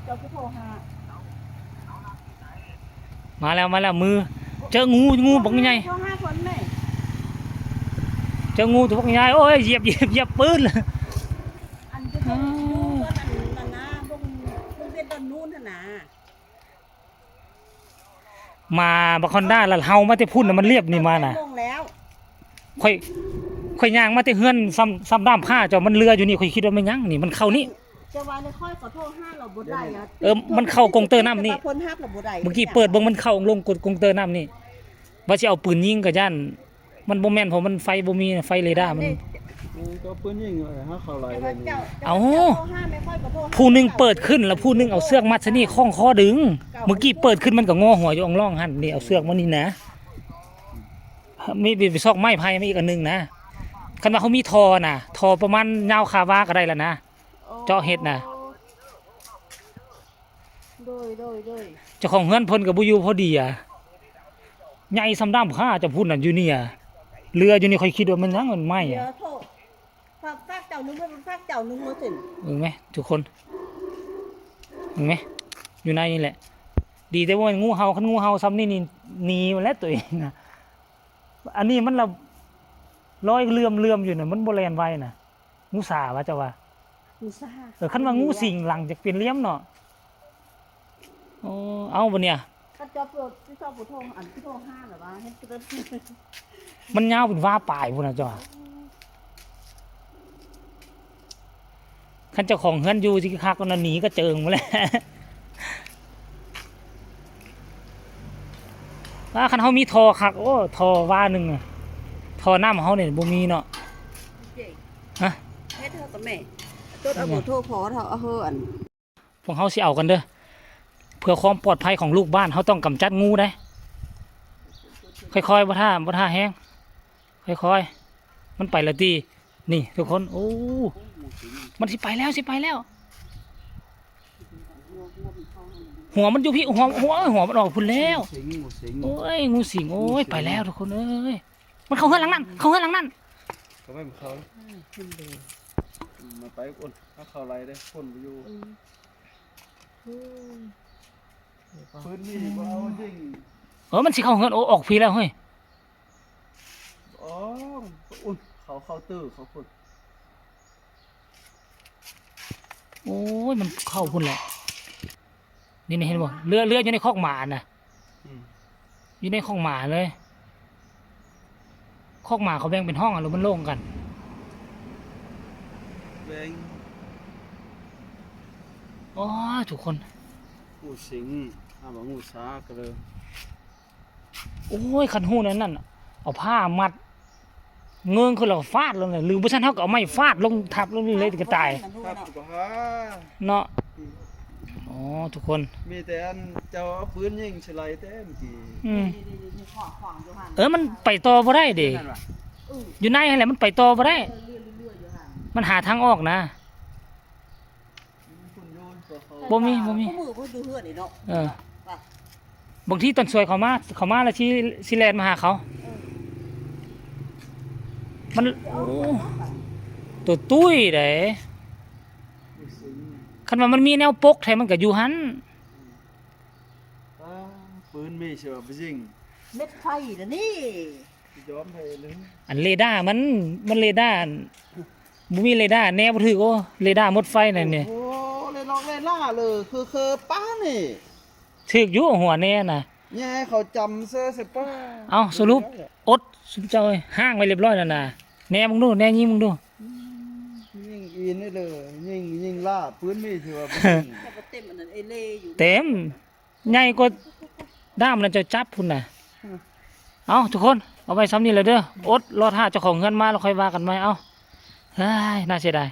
เจ้าคือโทรหามาแล้วมือเจองูบักใหญ่โทรหาคนไหมเจองูตัวบักใหญ่โอ้ยเหยียบปืนเลยอันจะต้องดูต้นอันนั้นนะบงเป็นต้นนู้นนะมาบักคอนด้าแล้วเฮามาแต่พุ่นน่ะมันเรียบนี่มาน่ะลงแล้วค่อยย่างมาแต่เฮือนซ้ำด้ามผ้าเจ้ามันเรืออยู่นี่ค่อยคิดว่ามันยังนี่มันเข้านี่จะว่าในค่อยขอโทษห้าเราบ่ได้มันเข้ากงเตอร์น้ำนี่คนฮักเราบ่ได้เมื่อกี้เปิดเบิ่งมันเข้าลงกงเตอร์น้ำนี่ว่าสิเอาปืนยิงก็ย่านมันบ่แม่นเพราะมันไฟบ่มีไฟเรดาร์มันก็ปืนยิงฮะเขาไหลเลยเอาผู้นึงเปิดขึ้นแล้วผู้นึงเอาเสือกมัดซะนี่คล้องคอดึงเมื่อกี้เปิดขึ้นมันก็งอหัวอยู่อ่องร่องหั่นนี่เอาเสือกมานี่นะมีไปซอกไม้ไผ่มาอีกอันนึงนะคันว่าเขามีทอน่ะทอประมาณยาวคาวาก็ได้แล้วนะเจาะเห็ดน่ะโดยเจ้าของเฮือนเพิ่นก็บ่อยู่พอดีอ่ะใหญ่ซ้ำด้ามผ้าจะพูดนั่นอยู่นี่อ่ะเรืออยู่นี่ค่อยคิดว่ามันยังมันไหม้อ่ะฝากเจ้านึงมันฝากเจ้านึงมาสิเห็นไหมทุกคนเห็นไหมอยู่ในนี่แหละดีแต่ว่างูเห่าคันงูเห่าซ้ำนี่หนีมาแล้วตัวเองนะอันนี้มันละลอยเลื่อมอยู่น่ะมันบ่แล่นไวน่ะงูสาว่าจะว่างูสาคันว่างูสิงหลังจากเป็นเลี้ยมเนาะโอ้เอาบ่เนี่ยก็จะโปรดที่ชอบผู้โทรอันที่โทรห้าหรือว่าให้ตัวมันยาวเป็นว่าป่ายพุ่นน่ะจ้ะคันเจ้าของเฮือนอยู่สิคักก็หนีก็เจิงมาแล้วว่าคันเฮามีทอคักโอ้ทอว่านึงอ่ะทอน้ำเฮาเนี่ยบ่มีเนาะฮะเฮ็ดเธอกับแม่ตัวเอาผู้โทรพอเถอะเอาเฮือนพวกเฮาสิเอากันเด้อเพื่อความปลอดภัยของลูกบ้านเฮาต้องกำจัดงูได้ค่อยๆบ่ท่าแห้งค่อยๆมันไปละตินี่ทุกคนโอ้มันสิไปแล้วหัวมันอยู่พี่หัวมันออกพุ่นแล้วโอ้ยงูสิงโอ้ยไปแล้วทุกคนเอ้ยมันเข้าเฮือนหลังนั้นเขาไม่เขามาไปคนถ้าเขาไหลได้คนไปอยู่ปืนนี่ก็เอาจริงมันสิเข้าเฮือนโอ้ออกพี่แล้วเฮ้ยอ๋ออุ่นเขาตื้อเขาคนโอ้ยมันเข้าพุ่นแหละนี่เห็นบ่เรืออยู่ในคอกหมาน่ะอยู่ในคอกหมาเลยคอกหมาเขาแบ่งเป็นห้องอ่ะหรือมันโล่งกันแบ่งอ๋อทุกคนงูสิงบอกงูสาก็เลยโอ้ยคันหูนั่นเอาผ้ามัดเงื่อนคือเราฟาดลงเลยหรือผู้ชันเขาก็เอาไม้ฟาดลงทับลงเลยกระจายเนาะอ๋อทุกคนมีแต่อันเจ้าเอาปืนยิงสไลด์เต็มทีมันไปต่อบ่ได้ดิอยู่ในอะไรมันไปต่อบ่ได้มันหาทางออกนะบ่มีบางทีตอนสวยเขามาแล้วชิแลนมาหาเขามันตัวตุ้ยเด้คันว่ามันมีแนวปกแถมมันก็อยู่หันปืนมีเชื่อไปยิงเม็ดไฟนะนี่ย้อมไปเลยอันเรดาร์มันเรดาร์บ่มีเรดาร์แนวบ่ถือโอ้เรดาร์หมดไฟนั่นนี่โอ้เลยลองเลยล่าเลยคือป้านี่ถึกอยู่หัวแน่น่ะแย่เขาจำเสื้อเสป้าเอาสรุปอดสุดเจ้าห้างไว้เรียบร้อยแล้วน่ะแน่มึงดูแน่ยิงมึงดูยิงอินได้เลยยิงล่าปืนมีถือว่าเต็มใหญ่กว่าด้ามนั่นจะจับพุ่นน่ะเอาทุกคนเอาไปซ้ำนี่เลยเด้ออดรอท่าเจ้าของเงินมาแล้วค่อยว่ากันไหมเอาเฮ้ยน่าเสียดาย